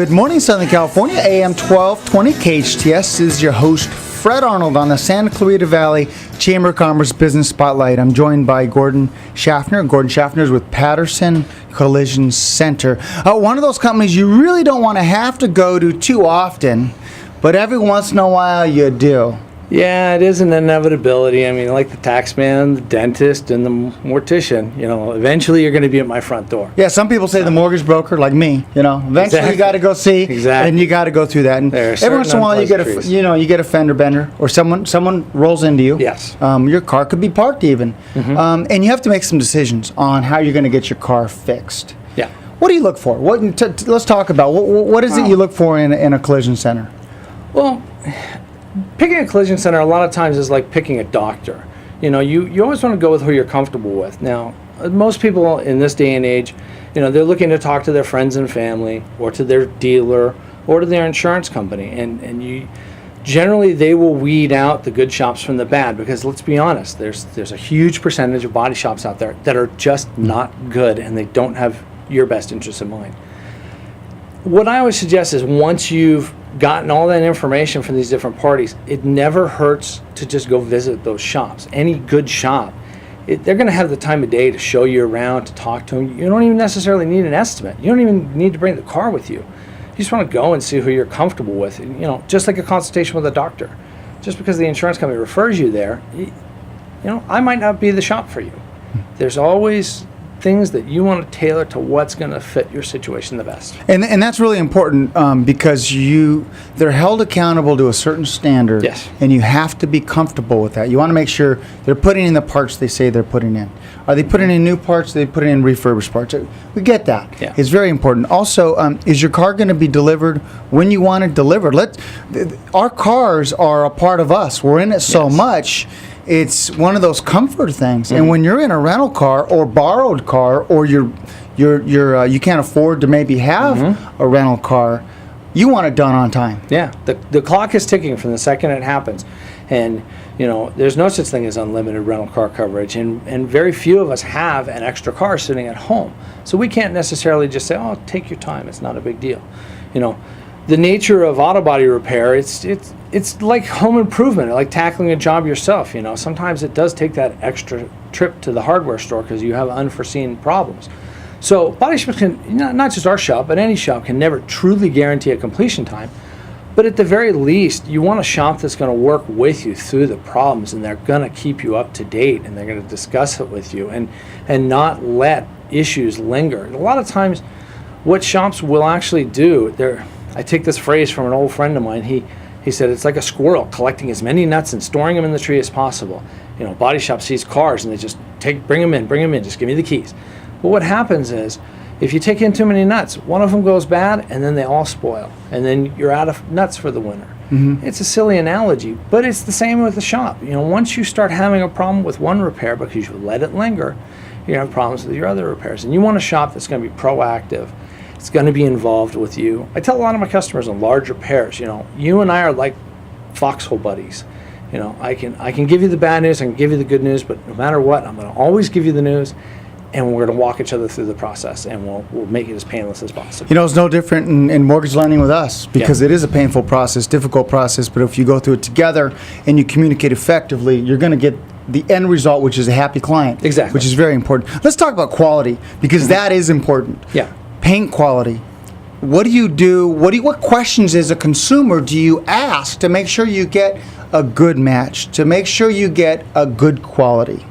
Good morning, Southern California, AM 1220 KHTS. This is your host, Fred Arnold, on the Santa Clarita Valley Chamber of Commerce Business Spotlight. I'm joined by Gordon Schaffner. Gordon Schaffner is with Patterson Collision Center. One of those companies you really don't want to have to go to too often, but every once in a while you do. Yeah, it is an inevitability. I mean, like the tax man, the dentist, and the mortician, eventually you're going to be at my front door. Yeah, some people say the mortgage broker, like me, eventually Exactly. you got to go see, Exactly. and you got to go through that. And every once in a while you get a fender bender, or someone rolls into you. Yes. Your car could be parked even, and you have to make some decisions on how you're going to get your car fixed. Yeah. What do you look for? Let's talk about what is it you look for in a collision center? Well, picking a collision center a lot of times is like picking a doctor. You always want to go with who you're comfortable with. Now, most people in this day and age, they're looking to talk to their friends and family, or to their dealer, or to their insurance company, and generally they will weed out the good shops from the bad, because let's be honest, there's a huge percentage of body shops out there that are just not good, and they don't have your best interests in mind. What I always suggest is, once you've gotten all that information from these different parties, it never hurts to just go visit those shops. Any good shop, they're going to have the time of day to show you around, to talk to them. You don't even necessarily need an estimate. You don't even need to bring the car with you. You just want to go and see who you're comfortable with. Just like a consultation with a doctor. Just because the insurance company refers you there, I might not be the shop for you. There's always things that you want to tailor to what's going to fit your situation the best. And that's really important, because they're held accountable to a certain standard. Yes. And you have to be comfortable with that. You want to make sure they're putting in the parts they say they're putting in. Are they putting in new parts? Are they putting in refurbished parts? We get that. Yeah. It's very important. Also, is your car going to be delivered when you want it delivered? Our cars are a part of us. We're in it so much. It's one of those comfort things. And when you're in a rental car or borrowed car, or you can't afford to maybe have a rental car, you want it done on time. Yeah, the clock is ticking from the second it happens. And, there's no such thing as unlimited rental car coverage. And very few of us have an extra car sitting at home. So we can't necessarily just say, oh, take your time. It's not a big deal. The nature of auto body repair, it's like home improvement, like tackling a job yourself. Sometimes it does take that extra trip to the hardware store because you have unforeseen problems. So body shops can, not just our shop, but any shop, can never truly guarantee a completion time. But at the very least, you want a shop that's going to work with you through the problems, and they're going to keep you up to date, and they're going to discuss it with you, and not let issues linger. And a lot of times, what shops will actually do, I take this phrase from an old friend of mine. He said it's like a squirrel collecting as many nuts and storing them in the tree as possible. Body shop sees cars and they just bring them in, just give me the keys. But what happens is, if you take in too many nuts, one of them goes bad and then they all spoil. And then you're out of nuts for the winter. It's a silly analogy, but it's the same with the shop. Once you start having a problem with one repair because you let it linger, you're going to have problems with your other repairs. And you want a shop that's going to be proactive. It's going to be involved with you. I tell a lot of my customers on large repairs, you and I are like foxhole buddies. I can give you the bad news, I can give you the good news, but no matter what, I'm going to always give you the news, and we're going to walk each other through the process, and we'll make it as painless as possible. It's no different in mortgage lending with us, because it is a painful process, difficult process, but if you go through it together and you communicate effectively, you're going to get the end result, which is a happy client. Exactly. Which is very important. Let's talk about quality, because that is important. Yeah. Paint quality. What do you do? What questions as a consumer do you ask to make sure you get a good match, to make sure you get a good quality?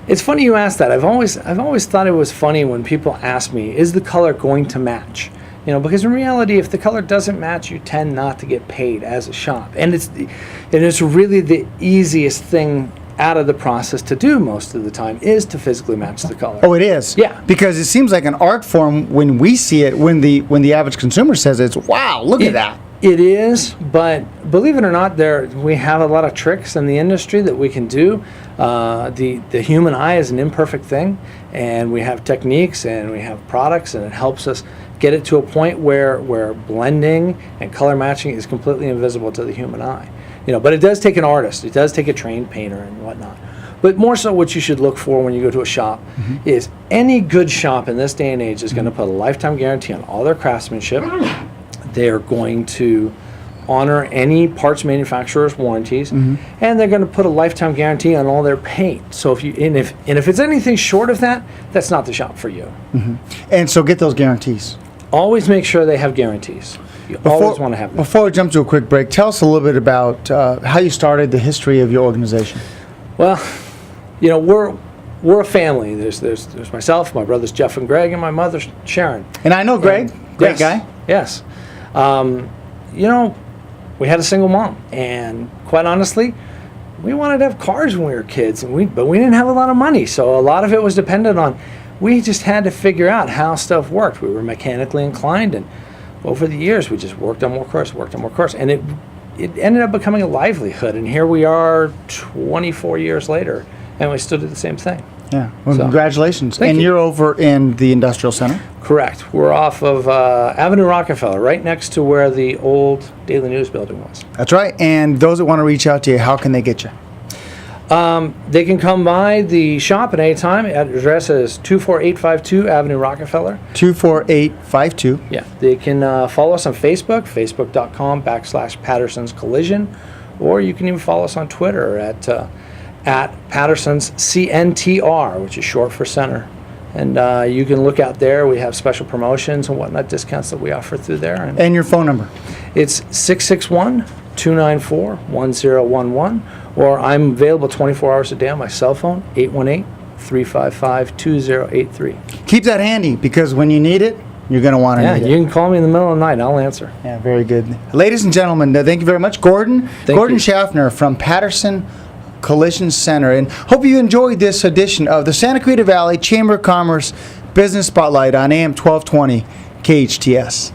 It's funny you ask that. I've always thought it was funny when people ask me, is the color going to match? Because in reality, if the color doesn't match, you tend not to get paid as a shop. And it's really the easiest thing out of the process to do most of the time is to physically match the color. Oh, it is? Yeah. Because it seems like an art form when we see it, when the average consumer says it's, wow, look at that. It is, but believe it or not, we have a lot of tricks in the industry that we can do. The human eye is an imperfect thing, and we have techniques and we have products, and it helps us get it to a point where blending and color matching is completely invisible to the human eye. But it does take an artist. It does take a trained painter and whatnot. But more so, what you should look for when you go to a shop is any good shop in this day and age is going to put a lifetime guarantee on all their craftsmanship. They're going to honor any parts manufacturer's warranties, Mm-hmm. and they're going to put a lifetime guarantee on all their paint. So if it's anything short of that, that's not the shop for you. And so get those guarantees. Always make sure they have guarantees. You always want to have them. Before we jump to a quick break, tell us a little bit about how you started, the history of your organization. Well, we're a family. There's myself, my brothers Jeff and Greg, and my mother Sharon. And I know Greg, great guy. Yes. We had a single mom, and quite honestly, we wanted to have cars when we were kids, but we didn't have a lot of money, so a lot of it was dependent on, we just had to figure out how stuff worked. We were mechanically inclined, and over the years, we just worked on more cars, and it ended up becoming a livelihood, and here we are 24 years later, and we still do the same thing. Yeah, well, So, congratulations. thank And you. you're over in the Industrial Center? Correct. We're off of Avenue Rockefeller, right next to where the old Daily News building was. That's right. And those that want to reach out to you, how can they get you? They can come by the shop at any time. Address is 24852 Avenue Rockefeller. 24852. Yeah. They can follow us on Facebook, facebook.com/Pattersons Collision, or you can even follow us on Twitter at Pattersons CNTR, which is short for center. And you can look out there. We have special promotions and whatnot, discounts that we offer through there. And your phone number? It's 661-294-1011, or I'm available 24 hours a day on my cell phone, 818-355-2083. Keep that handy, because when you need it, you're going to want to Yeah, need you it. can call me in the middle of the night. I'll answer. Yeah, very good. Ladies and gentlemen, thank you very much. Gordon you. Schaffner from Patterson Collision Center. And hope you enjoyed this edition of the Santa Clarita Valley Chamber of Commerce Business Spotlight on AM 1220 KHTS.